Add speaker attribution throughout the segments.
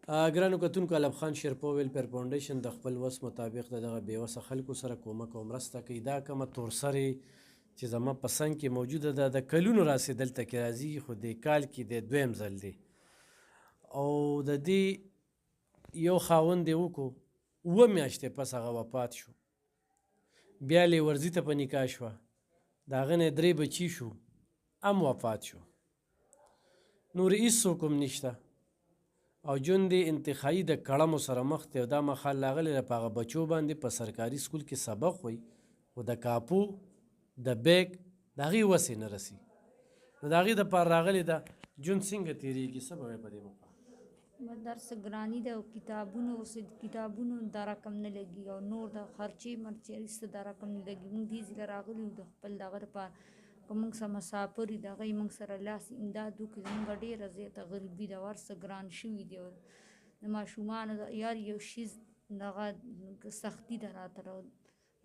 Speaker 1: ګرانو کتونکو الب خان شیرپو ویلفیر فاونډیشن د خپل وس مطابق د دغه بېوسه خلکو سره کومک او مرسته کوي. دا کومه تورسرې چې زما په څنګ کې موجوده ده د کلونو راسې دلته کې راځي، خو دې کال کې د دویم ځل دی او د دې یو خاوند یې وکړو 7 میاشتې پس هغه وفات شو. بیا لیورزي ته په نکاح شوه، د هغه نه 3 بچي شو، هم وفات شو. نور هېڅوک هم نشته او ژوند یې انتخایي د کړمو سره مخ دی او دا مهال راغلی ده په هغه بچو باندې په سرکاري سکول کې سبق وایي، خو د کاپو د بیګ د هغې وس یې نه رسي. نو د هغې دپاره راغلی ده ژوند څنګه تېرېږي، څه به وایې په دې موقع؟
Speaker 2: درس ګراني ده او کتابونو دا رقم نه لګي او نور د خرچې مرچې هېڅ دا رقم نه لګي. موږ دې ځله راغلي یو د خپل دغه دپاره که موږ سره مسافر وي د هغوی موږ سره لاس امداد وکړي. زموږ ډېره زیاته غریبي ده او هر څه ګران شوي دي او د ماشومانو یار یو شیز دغه سختي ده راته.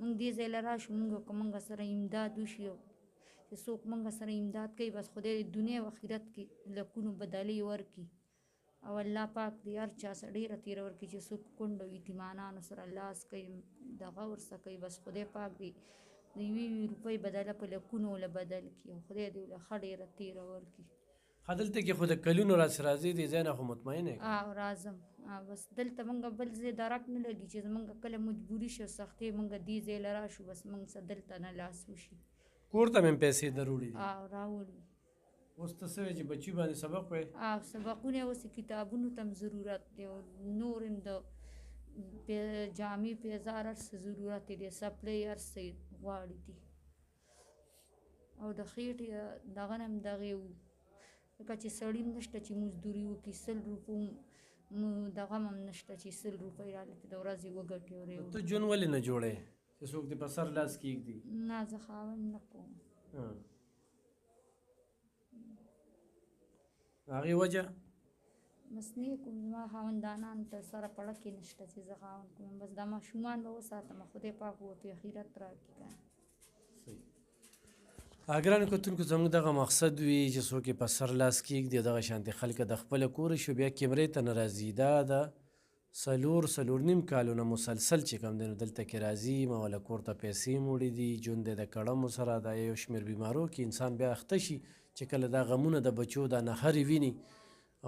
Speaker 2: موږ دې ځای له راشو موږ که موږ سره امداد وشي او چې څوک موږ سره امداد کوي بس خدای د دنیا او آخرت کې لکونو بدلې ورکړي او الله پاک دې هر چا سره ډېره تېره ورکړي چې څوک کونډ او یتیمانانو سره لاس کوي دغه ورسره کوي. بس خدای پاک دې د 1 روپۍ بدله په لکونو له بدل کړي او خدای دې له ښه ډېره تېره ورکړي.
Speaker 1: ښه دلته کې خو د کلونو راسې راځې دې ځای نه خو مطمئن یې
Speaker 2: او راځم بس دلته موږ بل ځای درک نه لګي چې زموږ کله مجبوري شي او سختۍ موږ دې ځای له راشو بس موږ سره دلته نه لاس وشي.
Speaker 1: کور ته مې پیسې دروړي دي
Speaker 2: او راوړي
Speaker 1: اوس ته څه وایې چې بچي باندې سبق وایې؟
Speaker 2: او سبقونه اوس کتابونو ته هم ضرورت دی او نور هم د جامې پیزار هر څه ضرورت دی سپلی هر څه غواړي دي او د خېټې دغه نه هم دغې وو لکه چې سړي هم نشته چې مزدوري وکړي 100 روپو دغه هم نشته چې 100 روپۍ رالته د ورځې وګټي او
Speaker 1: ته ژوند ولې نه جوړې چې څوک دې په سر لاس کېږدي؟
Speaker 2: نه زه خاوند نه کوم.
Speaker 1: هغې وجه
Speaker 2: بس نه کوم زما خاوندانان ته سره پړکې نشته چې زه خاوند کوم. بس دا ماشومان به وساتم خدای پاک ورته آخرت راکړي که
Speaker 1: ګرانو کتونکو زموږ دغه مقصد وي چې څوک یې په سر لاس کېږدي او دغه شانتې خلکه د خپله کوره شو بیا کیمرې ته نه راځي. دا د 4 کالونه مسلسل چې کوم دی نو دلته کې راځي موله کور ته پیسې موړي دي ژوند دی د کړمو سره د یو شمېر بیمارو کې انسان بیا اخته شي چې کله دا غمونه د بچو دا نهرې ویني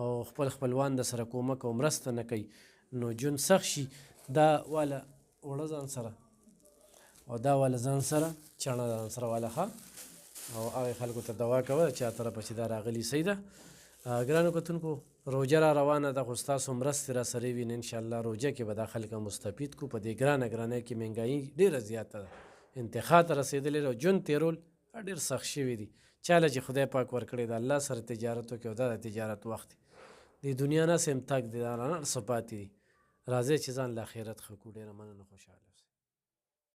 Speaker 1: او خپل خپلوان د سره کومک او مرسته نه کوي نو ژوند سخت شي. دا واله اوړه ځان سره او دا واله ځان سره چڼه ځان سره واله ښه او هغې خلکو ته دوا کوه چا طرفه چې دا راغلي صحیح ده. ګرانو کتونکو روژه را روانه ده خو ستاسو مرستې را سره وي نو انشاءالله روژه کې به دا خلک مستفید کړو. په دې ګرانۍ کې مهنګایي ډېره زیاته ده، انتخا ته رسېدلې ده او ژوند تېرول ډېر سخت شوي دي. چاله چې خدای پاک ورکړی د الله سره تجارت وکړي او دا د تجارت وخت دی د دنیا نه سم تګ دی دا نه څه پاتې دي. راځئ چې ځان له آخرت ښه کړو. ډېره مننه، خوشحاله اوسئ.